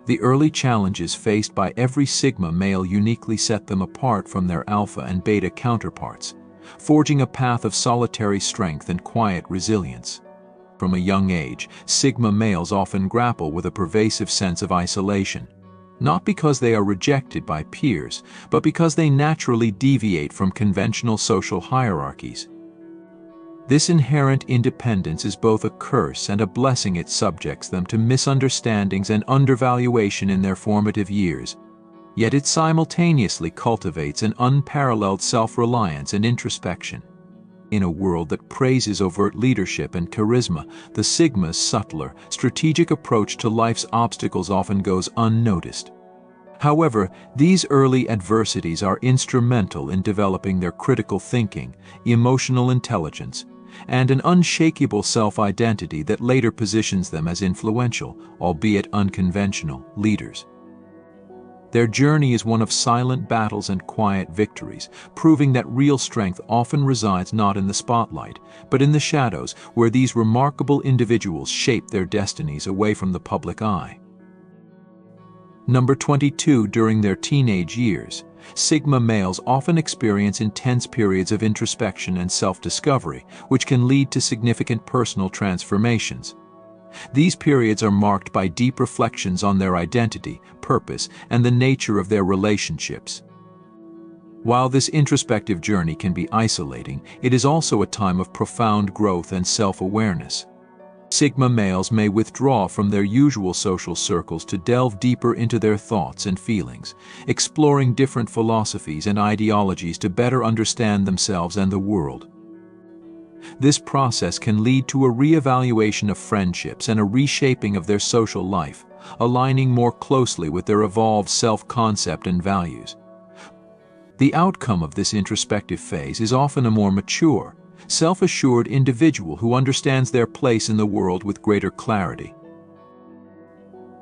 The early challenges faced by every Sigma male uniquely set them apart from their Alpha and Beta counterparts, forging a path of solitary strength and quiet resilience. From a young age, Sigma males often grapple with a pervasive sense of isolation, not because they are rejected by peers, but because they naturally deviate from conventional social hierarchies. This inherent independence is both a curse and a blessing. It subjects them to misunderstandings and undervaluation in their formative years, yet it simultaneously cultivates an unparalleled self-reliance and introspection. In a world that praises overt leadership and charisma, the Sigma's subtler, strategic approach to life's obstacles often goes unnoticed. However, these early adversities are instrumental in developing their critical thinking, emotional intelligence, and an unshakable self-identity that later positions them as influential, albeit unconventional, leaders. Their journey is one of silent battles and quiet victories, proving that real strength often resides not in the spotlight, but in the shadows, where these remarkable individuals shape their destinies away from the public eye. Number 22. During their teenage years, Sigma males often experience intense periods of introspection and self-discovery, which can lead to significant personal transformations. These periods are marked by deep reflections on their identity, purpose, and the nature of their relationships. While this introspective journey can be isolating, it is also a time of profound growth and self-awareness. Sigma males may withdraw from their usual social circles to delve deeper into their thoughts and feelings, exploring different philosophies and ideologies to better understand themselves and the world. This process can lead to a re-evaluation of friendships and a reshaping of their social life, aligning more closely with their evolved self-concept and values. The outcome of this introspective phase is often a more mature, self-assured individual who understands their place in the world with greater clarity.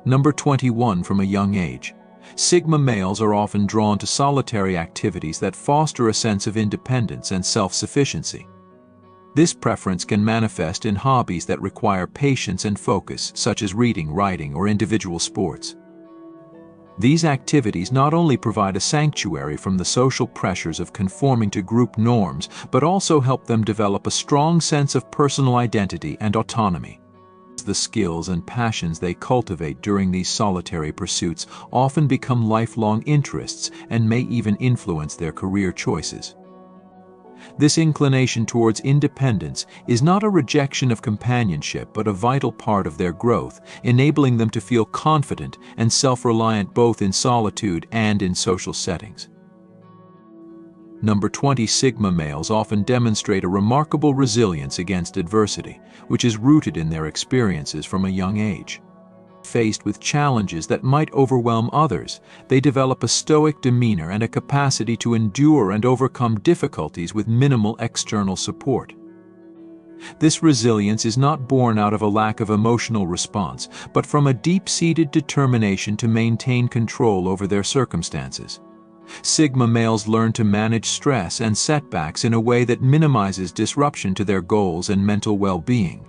Number 21. From a young age, Sigma males are often drawn to solitary activities that foster a sense of independence and self-sufficiency. This preference can manifest in hobbies that require patience and focus, such as reading, writing, or individual sports. These activities not only provide a sanctuary from the social pressures of conforming to group norms, but also help them develop a strong sense of personal identity and autonomy. The skills and passions they cultivate during these solitary pursuits often become lifelong interests and may even influence their career choices. This inclination towards independence is not a rejection of companionship, but a vital part of their growth, enabling them to feel confident and self-reliant both in solitude and in social settings. Number 20. Sigma males often demonstrate a remarkable resilience against adversity, which is rooted in their experiences from a young age. Faced with challenges that might overwhelm others, they develop a stoic demeanor and a capacity to endure and overcome difficulties with minimal external support. This resilience is not born out of a lack of emotional response, but from a deep-seated determination to maintain control over their circumstances. Sigma males learn to manage stress and setbacks in a way that minimizes disruption to their goals and mental well-being.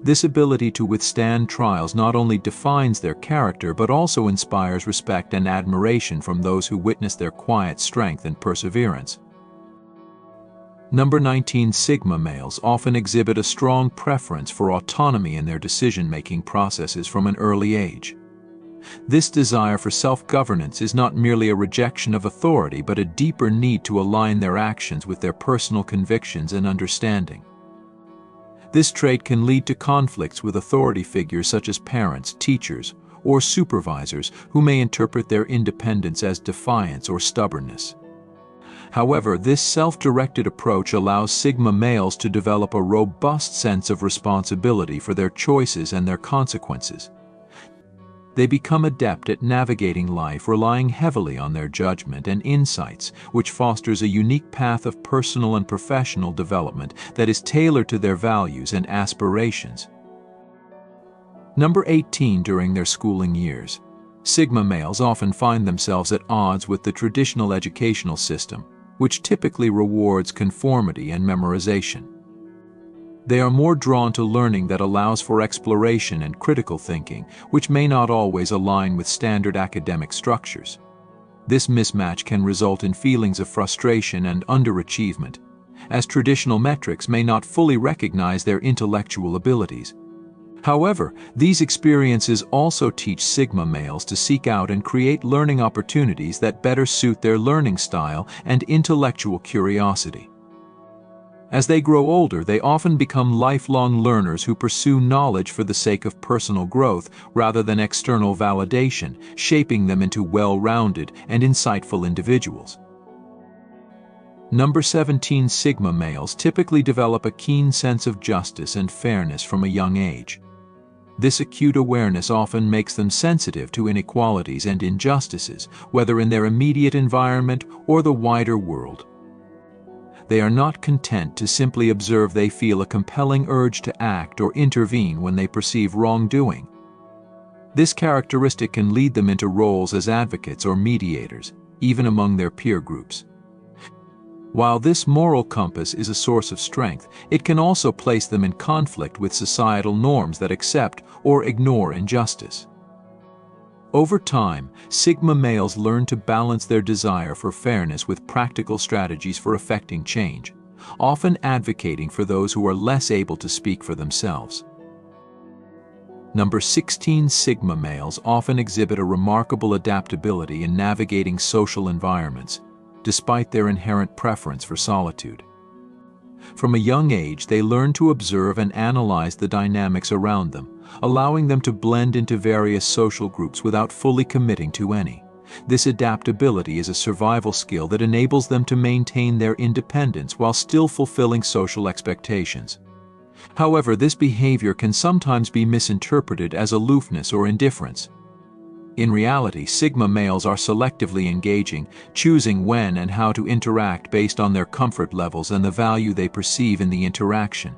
This ability to withstand trials not only defines their character but also inspires respect and admiration from those who witness their quiet strength and perseverance. Number 19. Sigma males often exhibit a strong preference for autonomy in their decision-making processes from an early age. This desire for self-governance is not merely a rejection of authority but a deeper need to align their actions with their personal convictions and understanding. This trait can lead to conflicts with authority figures such as parents, teachers, or supervisors who may interpret their independence as defiance or stubbornness. However, this self-directed approach allows Sigma males to develop a robust sense of responsibility for their choices and their consequences. They become adept at navigating life, relying heavily on their judgment and insights, which fosters a unique path of personal and professional development that is tailored to their values and aspirations. Number 18. During their schooling years, Sigma males often find themselves at odds with the traditional educational system, which typically rewards conformity and memorization. They are more drawn to learning that allows for exploration and critical thinking, which may not always align with standard academic structures. This mismatch can result in feelings of frustration and underachievement, as traditional metrics may not fully recognize their intellectual abilities. However, these experiences also teach Sigma males to seek out and create learning opportunities that better suit their learning style and intellectual curiosity. As they grow older, they often become lifelong learners who pursue knowledge for the sake of personal growth rather than external validation, shaping them into well-rounded and insightful individuals. Number 17. Sigma males typically develop a keen sense of justice and fairness from a young age. This acute awareness often makes them sensitive to inequalities and injustices, whether in their immediate environment or the wider world. They are not content to simply observe. They feel a compelling urge to act or intervene when they perceive wrongdoing. This characteristic can lead them into roles as advocates or mediators, even among their peer groups. While this moral compass is a source of strength, it can also place them in conflict with societal norms that accept or ignore injustice. Over time, Sigma males learn to balance their desire for fairness with practical strategies for effecting change, often advocating for those who are less able to speak for themselves. Number 16. Sigma males often exhibit a remarkable adaptability in navigating social environments, despite their inherent preference for solitude. From a young age, they learn to observe and analyze the dynamics around them, allowing them to blend into various social groups without fully committing to any. This adaptability is a survival skill that enables them to maintain their independence while still fulfilling social expectations. However, this behavior can sometimes be misinterpreted as aloofness or indifference. In reality, Sigma males are selectively engaging, choosing when and how to interact based on their comfort levels and the value they perceive in the interaction.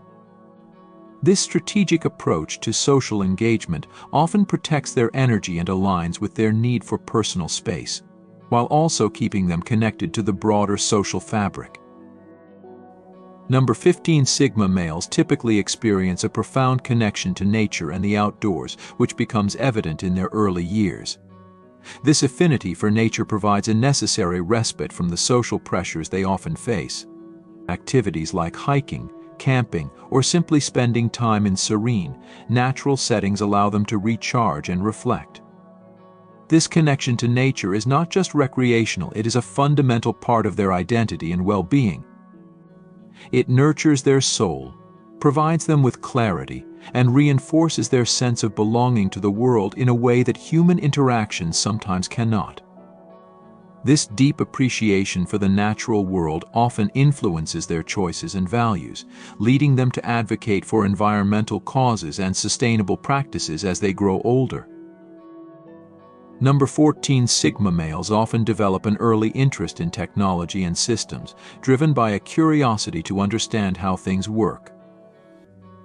This strategic approach to social engagement often protects their energy and aligns with their need for personal space, while also keeping them connected to the broader social fabric. Number 15. Sigma males typically experience a profound connection to nature and the outdoors, which becomes evident in their early years. This affinity for nature provides a necessary respite from the social pressures they often face. Activities like hiking, camping, or simply spending time in serene, natural settings allow them to recharge and reflect. This connection to nature is not just recreational, it is a fundamental part of their identity and well-being. It nurtures their soul, provides them with clarity, and reinforces their sense of belonging to the world in a way that human interactions sometimes cannot. This deep appreciation for the natural world often influences their choices and values, leading them to advocate for environmental causes and sustainable practices as they grow older. Number 14. Sigma males often develop an early interest in technology and systems, driven by a curiosity to understand how things work.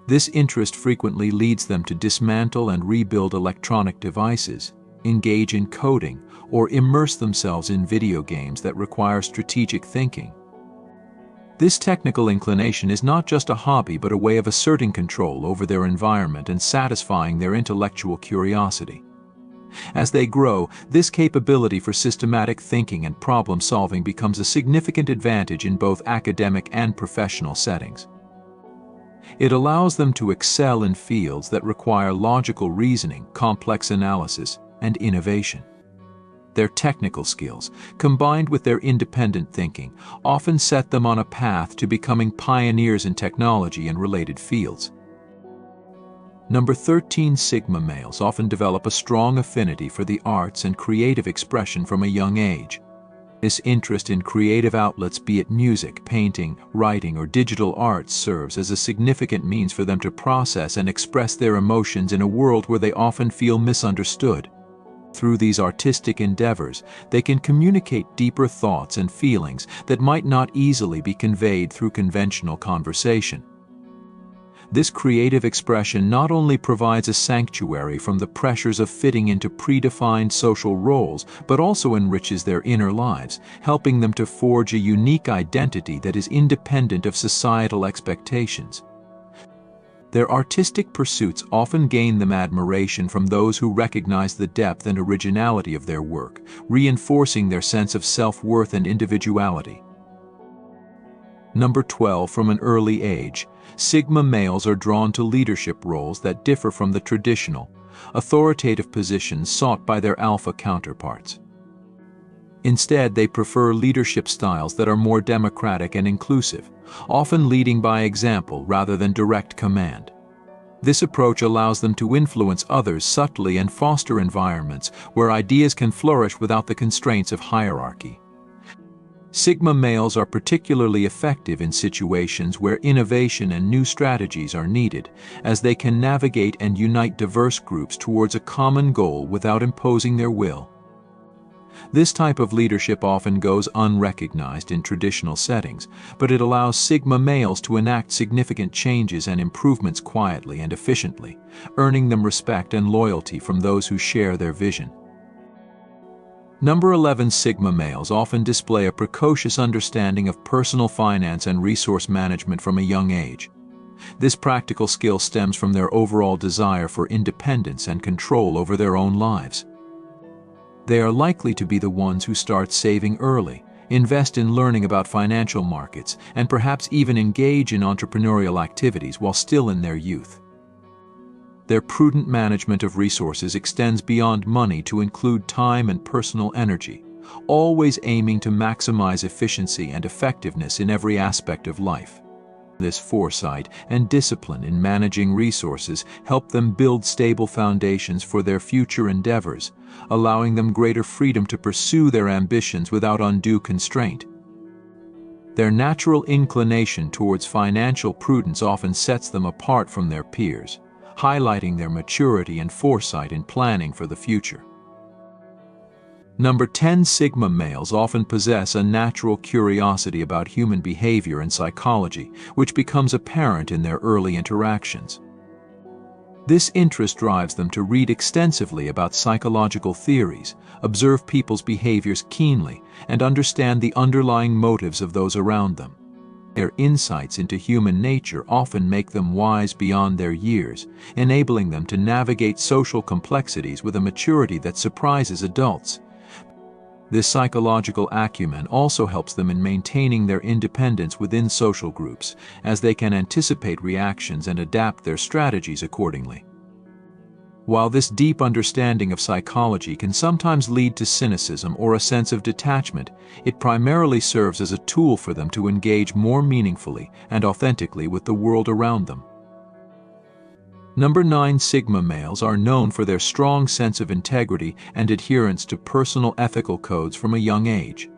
This interest frequently leads them to dismantle and rebuild electronic devices, engage in coding, or immerse themselves in video games that require strategic thinking. This technical inclination is not just a hobby but a way of asserting control over their environment and satisfying their intellectual curiosity. As they grow, this capability for systematic thinking and problem-solving becomes a significant advantage in both academic and professional settings. It allows them to excel in fields that require logical reasoning, complex analysis, and innovation. Their technical skills, combined with their independent thinking, often set them on a path to becoming pioneers in technology and related fields. Number 13. Sigma males often develop a strong affinity for the arts and creative expression from a young age. This interest in creative outlets, be it music, painting, writing, or digital arts, serves as a significant means for them to process and express their emotions in a world where they often feel misunderstood. Through these artistic endeavors, they can communicate deeper thoughts and feelings that might not easily be conveyed through conventional conversation. This creative expression not only provides a sanctuary from the pressures of fitting into predefined social roles, but also enriches their inner lives, helping them to forge a unique identity that is independent of societal expectations. Their artistic pursuits often gain them admiration from those who recognize the depth and originality of their work, reinforcing their sense of self-worth and individuality. Number 12. From an early age, Sigma males are drawn to leadership roles that differ from the traditional, authoritative positions sought by their alpha counterparts. Instead, they prefer leadership styles that are more democratic and inclusive, often leading by example rather than direct command. This approach allows them to influence others subtly and foster environments where ideas can flourish without the constraints of hierarchy. Sigma males are particularly effective in situations where innovation and new strategies are needed, as they can navigate and unite diverse groups towards a common goal without imposing their will. This type of leadership often goes unrecognized in traditional settings, but it allows Sigma males to enact significant changes and improvements quietly and efficiently, earning them respect and loyalty from those who share their vision. Number 11. Sigma males often display a precocious understanding of personal finance and resource management from a young age. This practical skill stems from their overall desire for independence and control over their own lives. They are likely to be the ones who start saving early, invest in learning about financial markets, and perhaps even engage in entrepreneurial activities while still in their youth. Their prudent management of resources extends beyond money to include time and personal energy, always aiming to maximize efficiency and effectiveness in every aspect of life. This foresight and discipline in managing resources help them build stable foundations for their future endeavors, allowing them greater freedom to pursue their ambitions without undue constraint. Their natural inclination towards financial prudence often sets them apart from their peers, highlighting their maturity and foresight in planning for the future. Number 10. Sigma males often possess a natural curiosity about human behavior and psychology, which becomes apparent in their early interactions. This interest drives them to read extensively about psychological theories, observe people's behaviors keenly, and understand the underlying motives of those around them. Their insights into human nature often make them wise beyond their years, enabling them to navigate social complexities with a maturity that surprises adults. This psychological acumen also helps them in maintaining their independence within social groups, as they can anticipate reactions and adapt their strategies accordingly. While this deep understanding of psychology can sometimes lead to cynicism or a sense of detachment, it primarily serves as a tool for them to engage more meaningfully and authentically with the world around them. Number 9. Sigma males are known for their strong sense of integrity and adherence to personal ethical codes from a young age.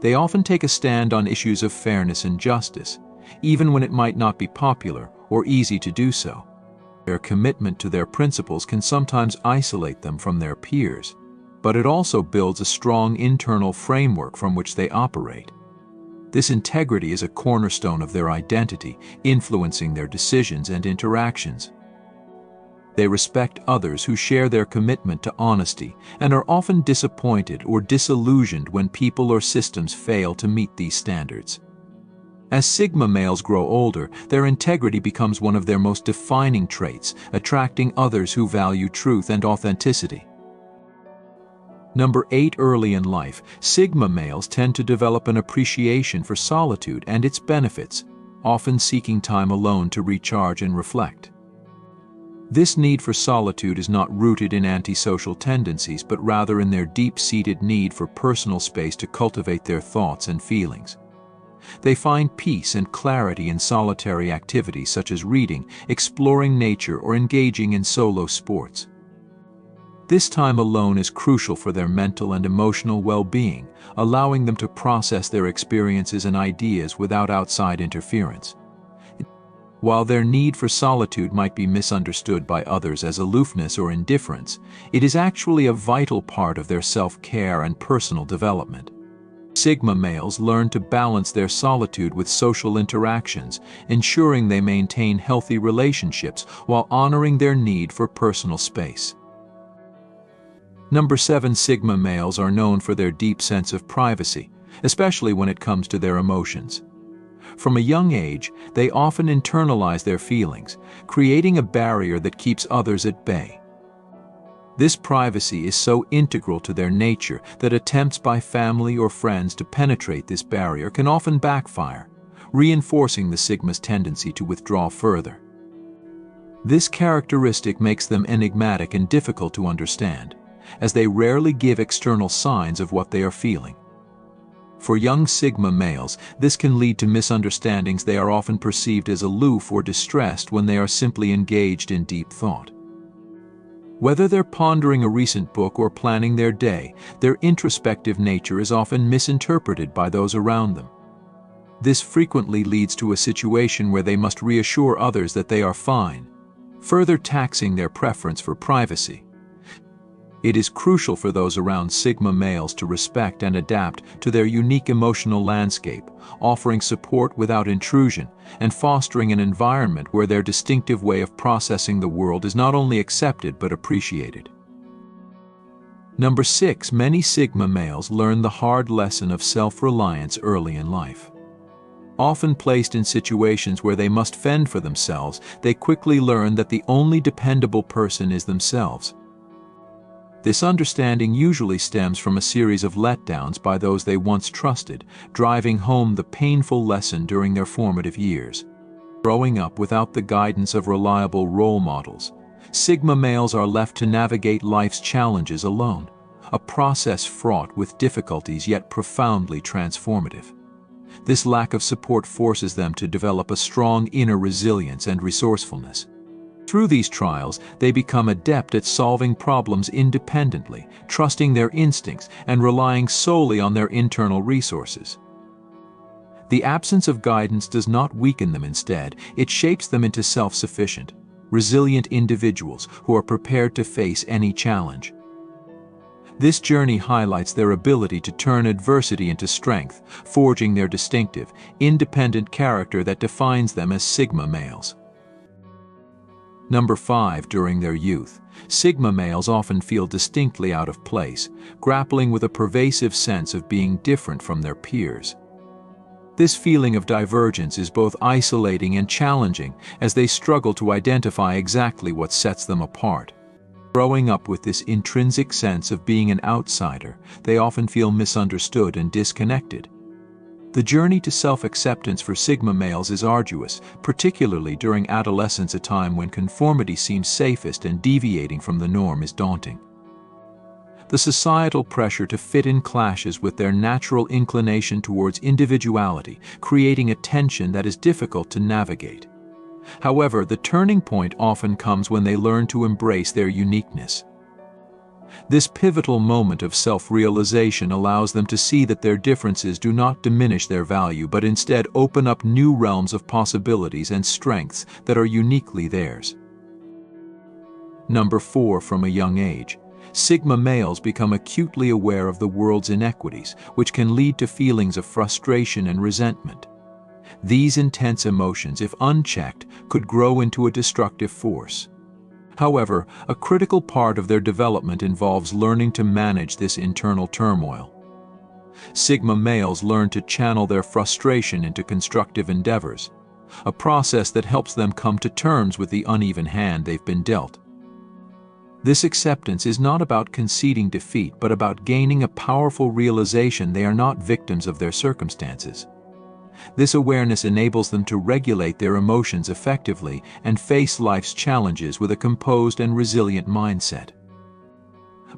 They often take a stand on issues of fairness and justice, even when it might not be popular or easy to do so. Their commitment to their principles can sometimes isolate them from their peers, but it also builds a strong internal framework from which they operate. This integrity is a cornerstone of their identity, influencing their decisions and interactions. They respect others who share their commitment to honesty and are often disappointed or disillusioned when people or systems fail to meet these standards. As Sigma males grow older, their integrity becomes one of their most defining traits, attracting others who value truth and authenticity. Number 8. Early in life, Sigma males tend to develop an appreciation for solitude and its benefits, often seeking time alone to recharge and reflect. This need for solitude is not rooted in antisocial tendencies, but rather in their deep-seated need for personal space to cultivate their thoughts and feelings. They find peace and clarity in solitary activities such as reading, exploring nature, or engaging in solo sports. This time alone is crucial for their mental and emotional well-being, allowing them to process their experiences and ideas without outside interference. While their need for solitude might be misunderstood by others as aloofness or indifference, it is actually a vital part of their self-care and personal development. Sigma males learn to balance their solitude with social interactions, ensuring they maintain healthy relationships while honoring their need for personal space. Number 7. Sigma males are known for their deep sense of privacy, especially when it comes to their emotions. From a young age, they often internalize their feelings, creating a barrier that keeps others at bay. This privacy is so integral to their nature that attempts by family or friends to penetrate this barrier can often backfire, reinforcing the Sigma's tendency to withdraw further. This characteristic makes them enigmatic and difficult to understand, as they rarely give external signs of what they are feeling. For young Sigma males, this can lead to misunderstandings. They are often perceived as aloof or distressed when they are simply engaged in deep thought. Whether they're pondering a recent book or planning their day, their introspective nature is often misinterpreted by those around them. This frequently leads to a situation where they must reassure others that they are fine, further taxing their preference for privacy. It is crucial for those around Sigma males to respect and adapt to their unique emotional landscape, offering support without intrusion and fostering an environment where their distinctive way of processing the world is not only accepted but appreciated. Number 6. Many Sigma males learn the hard lesson of self-reliance early in life. Often placed in situations where they must fend for themselves, they quickly learn that the only dependable person is themselves. This understanding usually stems from a series of letdowns by those they once trusted, driving home the painful lesson during their formative years. Growing up without the guidance of reliable role models, Sigma males are left to navigate life's challenges alone, a process fraught with difficulties yet profoundly transformative. This lack of support forces them to develop a strong inner resilience and resourcefulness. Through these trials, they become adept at solving problems independently, trusting their instincts and relying solely on their internal resources. The absence of guidance does not weaken them. Instead, it shapes them into self-sufficient, resilient individuals who are prepared to face any challenge. This journey highlights their ability to turn adversity into strength, forging their distinctive, independent character that defines them as Sigma males. Number 5. During their youth, Sigma males often feel distinctly out of place, grappling with a pervasive sense of being different from their peers. This feeling of divergence is both isolating and challenging as they struggle to identify exactly what sets them apart. Growing up with this intrinsic sense of being an outsider, they often feel misunderstood and disconnected. The journey to self-acceptance for Sigma males is arduous, particularly during adolescence, a time when conformity seems safest and deviating from the norm is daunting. The societal pressure to fit in clashes with their natural inclination towards individuality, creating a tension that is difficult to navigate. However, the turning point often comes when they learn to embrace their uniqueness. This pivotal moment of self-realization allows them to see that their differences do not diminish their value but instead open up new realms of possibilities and strengths that are uniquely theirs. Number 4. From a young age, Sigma males become acutely aware of the world's inequities, which can lead to feelings of frustration and resentment. These intense emotions, if unchecked, could grow into a destructive force. However, a critical part of their development involves learning to manage this internal turmoil. Sigma males learn to channel their frustration into constructive endeavors, a process that helps them come to terms with the uneven hand they've been dealt. This acceptance is not about conceding defeat, but about gaining a powerful realization they are not victims of their circumstances. This awareness enables them to regulate their emotions effectively and face life's challenges with a composed and resilient mindset.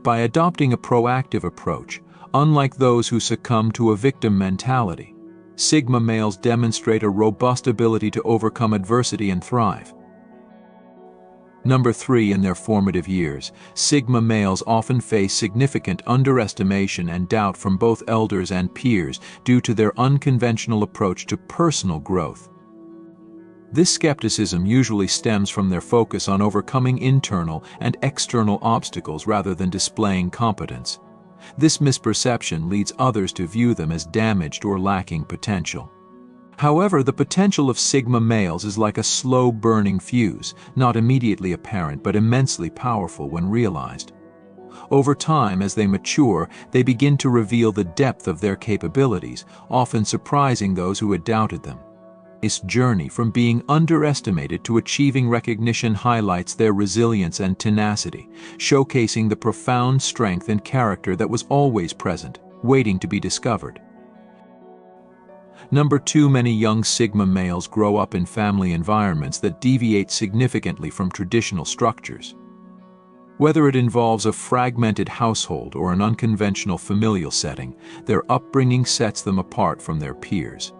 By adopting a proactive approach, unlike those who succumb to a victim mentality, Sigma males demonstrate a robust ability to overcome adversity and thrive. Number 3. In their formative years, Sigma males often face significant underestimation and doubt from both elders and peers due to their unconventional approach to personal growth. This skepticism usually stems from their focus on overcoming internal and external obstacles rather than displaying competence. This misperception leads others to view them as damaged or lacking potential. However, the potential of Sigma males is like a slow-burning fuse, not immediately apparent but immensely powerful when realized. Over time, as they mature, they begin to reveal the depth of their capabilities, often surprising those who had doubted them. This journey from being underestimated to achieving recognition highlights their resilience and tenacity, showcasing the profound strength and character that was always present, waiting to be discovered. Number 2, many young Sigma males grow up in family environments that deviate significantly from traditional structures. Whether it involves a fragmented household or an unconventional familial setting, their upbringing sets them apart from their peers.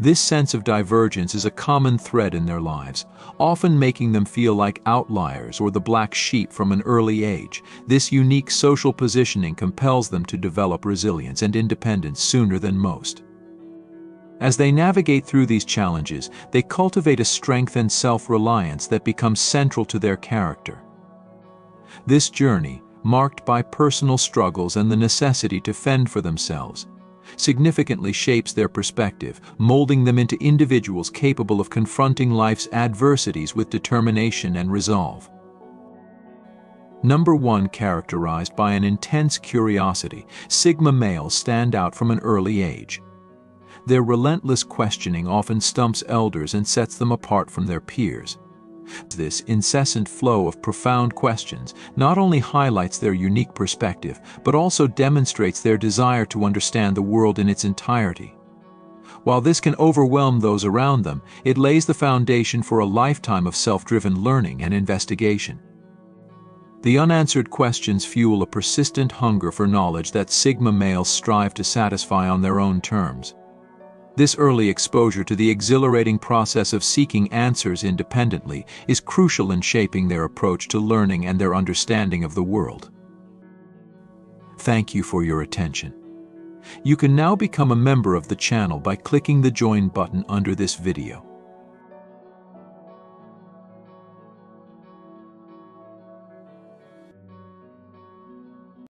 This sense of divergence is a common thread in their lives, often making them feel like outliers or the black sheep from an early age. This unique social positioning compels them to develop resilience and independence sooner than most. As they navigate through these challenges, they cultivate a strength and self-reliance that becomes central to their character. This journey, marked by personal struggles and the necessity to fend for themselves, significantly shapes their perspective, molding them into individuals capable of confronting life's adversities with determination and resolve. Number 1, characterized by an intense curiosity, Sigma males stand out from an early age. Their relentless questioning often stumps elders and sets them apart from their peers. This incessant flow of profound questions not only highlights their unique perspective, but also demonstrates their desire to understand the world in its entirety. While this can overwhelm those around them, it lays the foundation for a lifetime of self-driven learning and investigation. The unanswered questions fuel a persistent hunger for knowledge that Sigma males strive to satisfy on their own terms. This early exposure to the exhilarating process of seeking answers independently is crucial in shaping their approach to learning and their understanding of the world. Thank you for your attention. You can now become a member of the channel by clicking the Join button under this video.